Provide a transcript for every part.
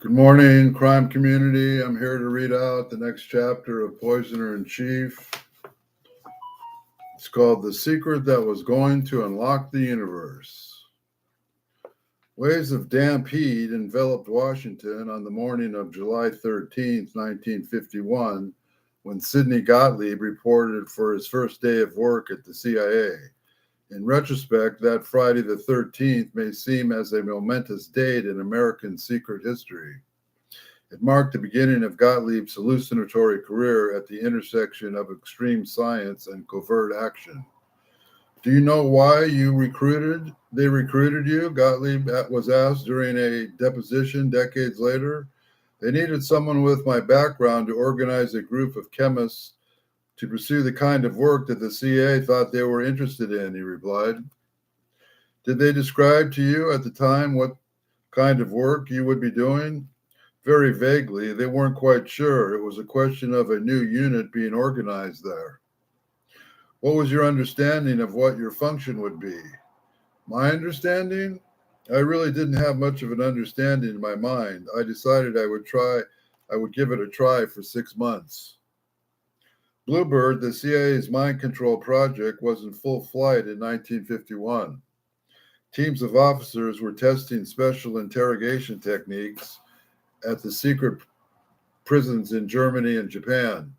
Good morning, crime community. I'm here to read out the next chapter of Poisoner in Chief. It's called The Secret That Was Going to Unlock the Universe. Waves of damp heat enveloped Washington on the morning of July 13th, 1951, when Sidney Gottlieb reported for his first day of work at the CIA. In retrospect, that Friday the 13th may seem as a momentous date in American secret history. It marked the beginning of Gottlieb's hallucinatory career at the intersection of extreme science and covert action. Do you know why they recruited you? Gottlieb was asked during a deposition decades later. They needed someone with my background to organize a group of chemists to pursue the kind of work that the CIA thought they were interested in, he replied. Did they describe to you at the time what kind of work you would be doing? Very vaguely. They weren't quite sure. It was a question of a new unit being organized there. What was your understanding of what your function would be? My understanding? I really didn't have much of an understanding in my mind. I decided I would give it a try for 6 months. Bluebird, the CIA's mind control project, was in full flight in 1951. Teams of officers were testing special interrogation techniques at the secret prisons in Germany and Japan.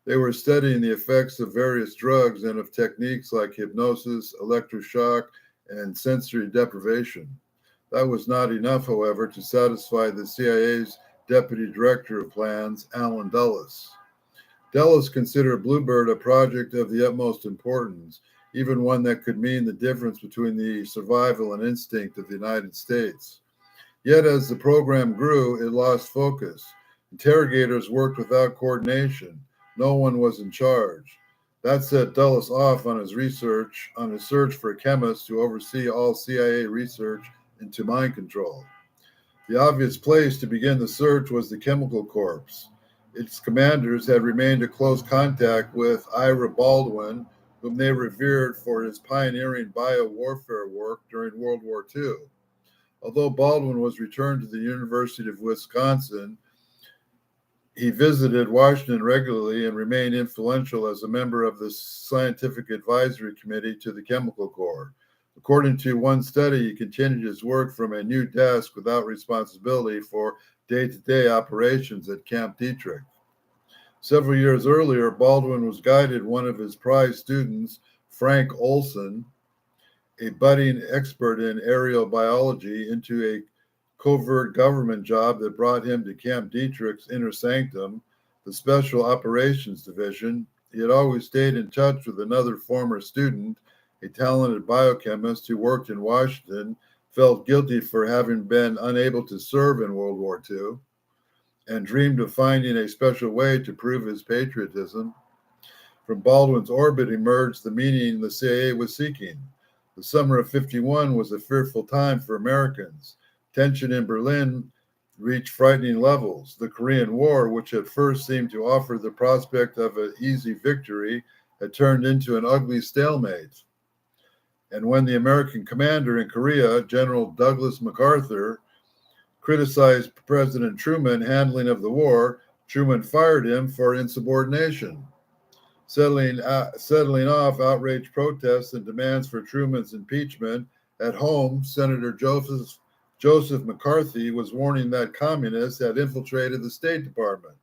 They were studying the effects of various drugs and of techniques like hypnosis, electroshock, and sensory deprivation. That was not enough, however, to satisfy the CIA's Deputy Director of Plans, Allen Dulles. Dulles considered Bluebird a project of the utmost importance, even one that could mean the difference between the survival and instinct of the United States. Yet as the program grew, it lost focus. Interrogators worked without coordination. No one was in charge. That set Dulles off on his search for a chemist to oversee all CIA research into mind control. The obvious place to begin the search was the Chemical Corps. Its commanders had remained in close contact with Ira Baldwin, whom they revered for his pioneering biowarfare work during World War II. Although Baldwin was returned to the University of Wisconsin, he visited Washington regularly and remained influential as a member of the Scientific Advisory Committee to the Chemical Corps. According to one study, he continued his work from a new desk without responsibility for day-to-day operations at Camp Detrick. Several years earlier, Baldwin was guided one of his prize students, Frank Olson, a budding expert in aerial biology, into a covert government job that brought him to Camp Detrick's inner sanctum, the Special Operations Division. He had always stayed in touch with another former student, a talented biochemist who worked in Washington, felt guilty for having been unable to serve in World War II, and dreamed of finding a special way to prove his patriotism. From Baldwin's orbit emerged the meaning the CIA was seeking. The summer of '51 was a fearful time for Americans. Tension in Berlin reached frightening levels. The Korean War, which at first seemed to offer the prospect of an easy victory, had turned into an ugly stalemate. And when the American commander in Korea, General Douglas MacArthur, criticized President Truman's handling of the war, Truman fired him for insubordination. Settling off outraged protests and demands for Truman's impeachment, at home, Senator Joseph McCarthy was warning that communists had infiltrated the State Department.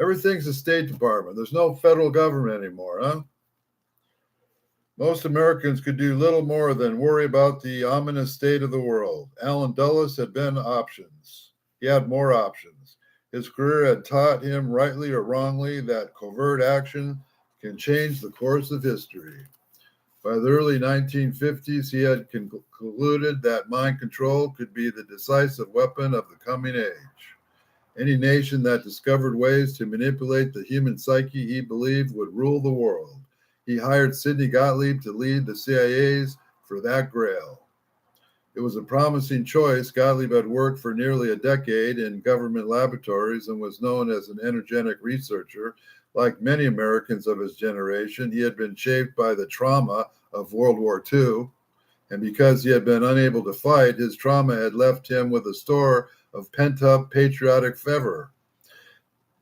Everything's the State Department. There's no federal government anymore, huh? Most Americans could do little more than worry about the ominous state of the world. Allen Dulles had been options. He had more options. His career had taught him, rightly or wrongly, that covert action can change the course of history. By the early 1950s, he had concluded that mind control could be the decisive weapon of the coming age. Any nation that discovered ways to manipulate the human psyche, he believed, would rule the world. He hired Sidney Gottlieb to lead the CIA's for that grail. It was a promising choice. Gottlieb had worked for nearly a decade in government laboratories and was known as an energetic researcher. Like many Americans of his generation, he had been shaped by the trauma of World War II, and because he had been unable to fight, his trauma had left him with a store of pent-up patriotic fervor.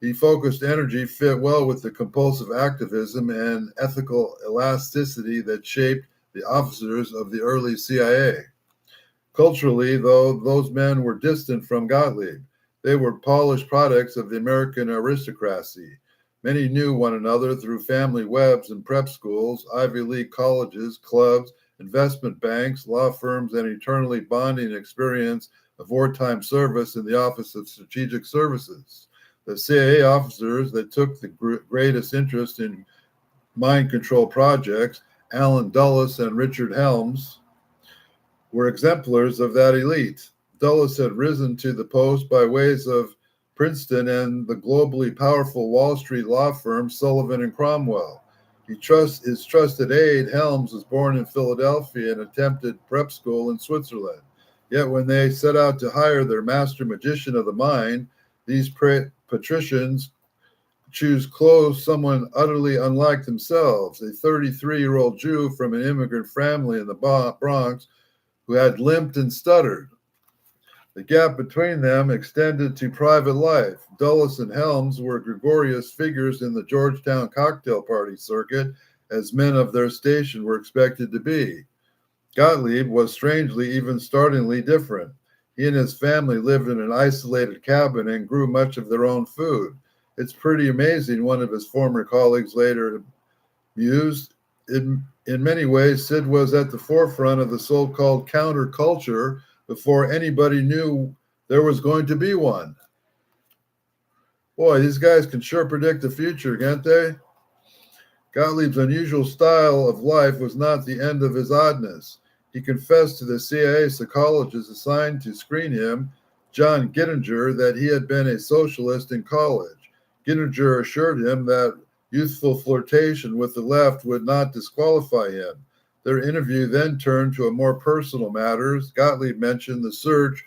He focused energy fit well with the compulsive activism and ethical elasticity that shaped the officers of the early CIA. Culturally, though, those men were distant from Gottlieb. They were polished products of the American aristocracy. Many knew one another through family webs and prep schools, Ivy League colleges, clubs, investment banks, law firms, and eternally bonding experience of wartime service in the Office of Strategic Services. The CIA officers that took the greatest interest in mind control projects, Allen Dulles and Richard Helms, were exemplars of that elite. Dulles had risen to the post by ways of Princeton and the globally powerful Wall Street law firm Sullivan and Cromwell. His trusted aide, Helms, was born in Philadelphia and attempted prep school in Switzerland. Yet when they set out to hire their master magician of the mind, these patricians choose someone utterly unlike themselves, a 33-year-old Jew from an immigrant family in the Bronx who had limped and stuttered. The gap between them extended to private life. Dulles and Helms were gregarious figures in the Georgetown cocktail party circuit, as men of their station were expected to be. Gottlieb was strangely, even startlingly different. He and his family lived in an isolated cabin and grew much of their own food. It's pretty amazing, one of his former colleagues later mused. In many ways, Sid was at the forefront of the so-called counterculture before anybody knew there was going to be one. Boy, these guys can sure predict the future, can't they? Gottlieb's unusual style of life was not the end of his oddness. He confessed to the CIA psychologist assigned to screen him, John Kinzer, that he had been a socialist in college. Kinzer assured him that youthful flirtation with the left would not disqualify him. Their interview then turned to a more personal matters. Gottlieb mentioned the search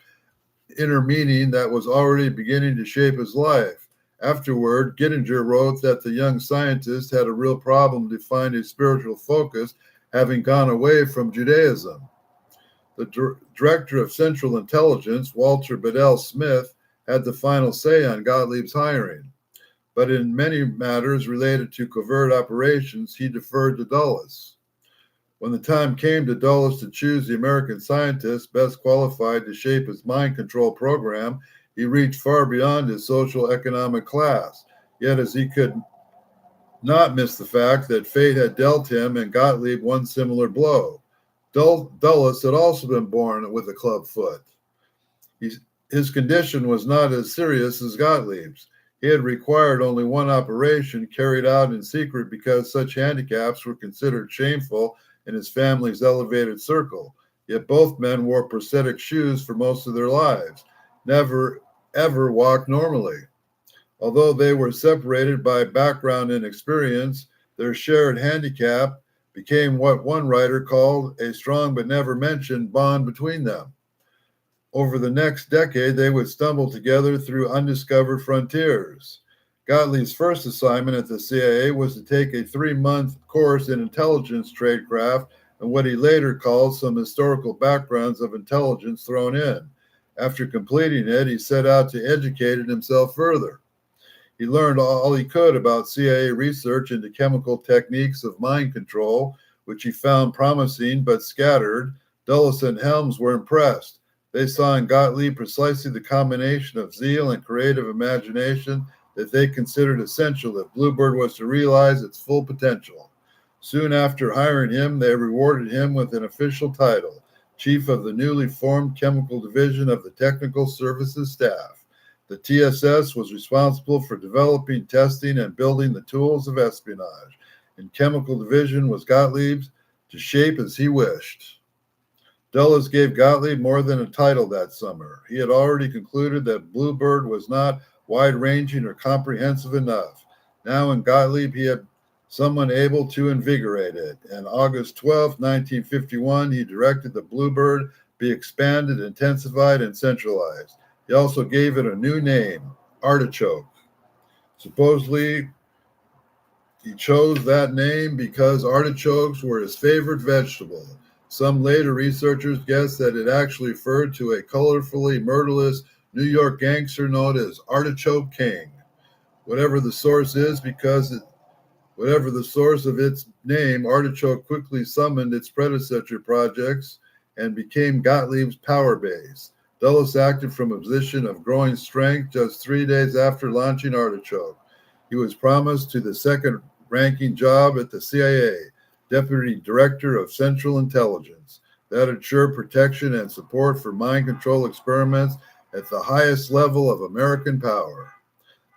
inner meaning that was already beginning to shape his life. Afterward, Kinzer wrote that the young scientist had a real problem to find a spiritual focus, having gone away from Judaism. The director of Central Intelligence, Walter Bedell Smith, had the final say on Gottlieb's hiring. But in many matters related to covert operations, he deferred to Dulles. When the time came to Dulles to choose the American scientist best qualified to shape his mind control program, he reached far beyond his social economic class. Yet as he could not miss the fact that fate had dealt him and Gottlieb one similar blow. Dulles had also been born with a club foot. His condition was not as serious as Gottlieb's. He had required only one operation carried out in secret because such handicaps were considered shameful in his family's elevated circle. Yet both men wore prosthetic shoes for most of their lives, never ever walked normally. Although they were separated by background and experience, their shared handicap became what one writer called a strong but never mentioned bond between them. Over the next decade, they would stumble together through undiscovered frontiers. Gottlieb's first assignment at the CIA was to take a 3-month course in intelligence tradecraft and what he later called some historical backgrounds of intelligence thrown in. After completing it, he set out to educate himself further. He learned all he could about CIA research into chemical techniques of mind control, which he found promising but scattered. Dulles and Helms were impressed. They saw in Gottlieb precisely the combination of zeal and creative imagination that they considered essential if Bluebird was to realize its full potential. Soon after hiring him, they rewarded him with an official title, Chief of the newly formed Chemical Division of the Technical Services Staff. The TSS was responsible for developing, testing, and building the tools of espionage, and Chemical Division was Gottlieb's to shape as he wished. Dulles gave Gottlieb more than a title that summer. He had already concluded that Bluebird was not wide-ranging or comprehensive enough. Now in Gottlieb, he had someone able to invigorate it. And August 12, 1951, he directed the Bluebird be expanded, intensified, and centralized. He also gave it a new name, Artichoke. Supposedly, he chose that name because artichokes were his favorite vegetable. Some later researchers guessed that it actually referred to a colorfully myrtleless New York gangster known as Artichoke King. Whatever the source is, whatever the source of its name, Artichoke quickly summoned its predecessor projects and became Gottlieb's power base. Dulles acted from a position of growing strength just 3 days after launching Artichoke. He was promised to the second-ranking job at the CIA, Deputy Director of Central Intelligence. That ensured protection and support for mind control experiments at the highest level of American power.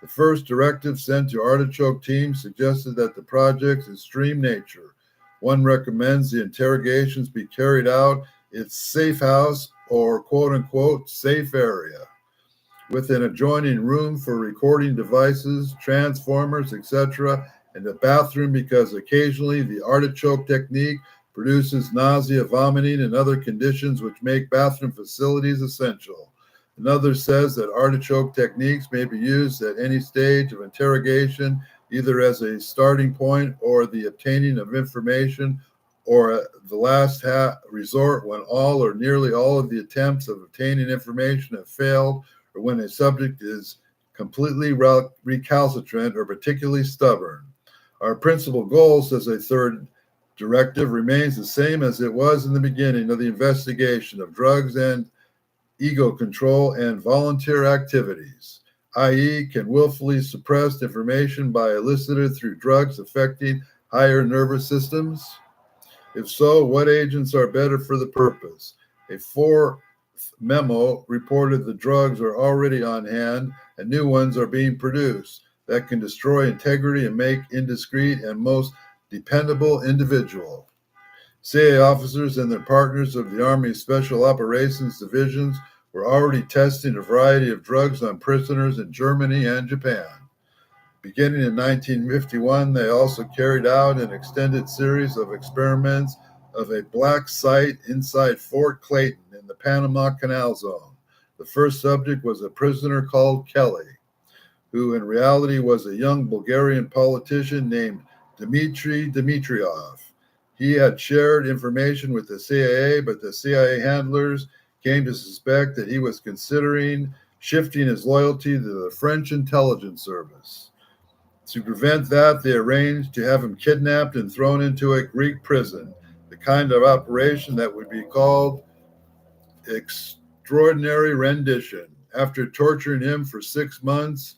The first directive sent to Artichoke team suggested that the project's extreme nature. One recommends the interrogations be carried out in safe house or quote-unquote safe area, with an adjoining room for recording devices, transformers, etc., and a bathroom because occasionally the Artichoke technique produces nausea, vomiting, and other conditions which make bathroom facilities essential. Another says that Artichoke techniques may be used at any stage of interrogation, either as a starting point or the obtaining of information, or the last resort when all or nearly all of the attempts of obtaining information have failed, or when a subject is completely recalcitrant or particularly stubborn. Our principal goal, says a third directive, remains the same as it was in the beginning of the investigation of drugs and ego control and volunteer activities, i.e., can willfully suppress information by elicited through drugs affecting higher nervous systems? If so, what agents are better for the purpose? A fourth memo reported the drugs are already on hand and new ones are being produced that can destroy integrity and make indiscreet and most dependable individual. CIA officers and their partners of the Army Special Operations Divisions were already testing a variety of drugs on prisoners in Germany and Japan. Beginning in 1951, they also carried out an extended series of experiments of a black site inside Fort Clayton in the Panama Canal Zone. The first subject was a prisoner called Kelly, who in reality was a young Bulgarian politician named Dmitry Dmitriev. He had shared information with the CIA, but the CIA handlers came to suspect that he was considering shifting his loyalty to the French intelligence service. To prevent that, they arranged to have him kidnapped and thrown into a Greek prison, the kind of operation that would be called extraordinary rendition. After torturing him for 6 months,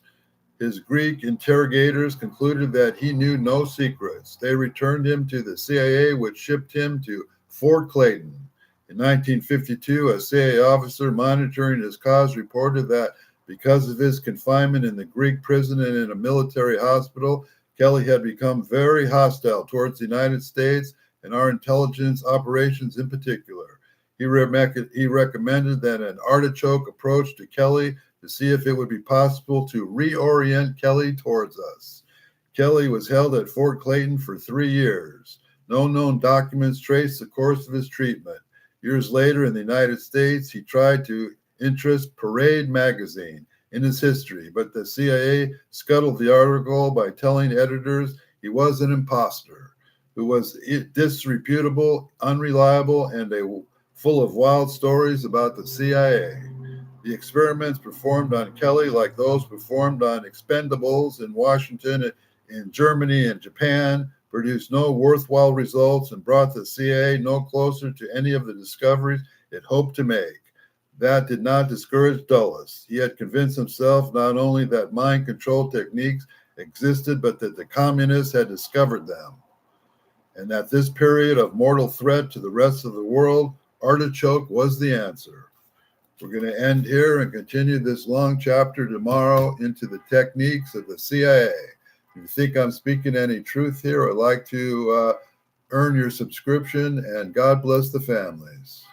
his Greek interrogators concluded that he knew no secrets. They returned him to the CIA, which shipped him to Fort Clayton. In 1952, a CIA officer monitoring his cause reported that because of his confinement in the Greek prison and in a military hospital, Kelly had become very hostile towards the United States and our intelligence operations in particular. He recommended that an artichoke approach to Kelly to see if it would be possible to reorient Kelly towards us. Kelly was held at Fort Clayton for 3 years. No known documents trace the course of his treatment. Years later in the United States, he tried to interest Parade magazine in his history, but the CIA scuttled the article by telling editors he was an imposter who was disreputable, unreliable, and full of wild stories about the CIA. The experiments performed on Kelly, like those performed on expendables in Washington, in Germany, and Japan, produced no worthwhile results and brought the CIA no closer to any of the discoveries it hoped to make. That did not discourage Dulles. He had convinced himself not only that mind control techniques existed, but that the communists had discovered them, and that this period of mortal threat to the rest of the world, Artichoke was the answer. We're going to end here and continue this long chapter tomorrow into the techniques of the CIA. If you think I'm speaking any truth here, I'd like to earn your subscription, and God bless the families.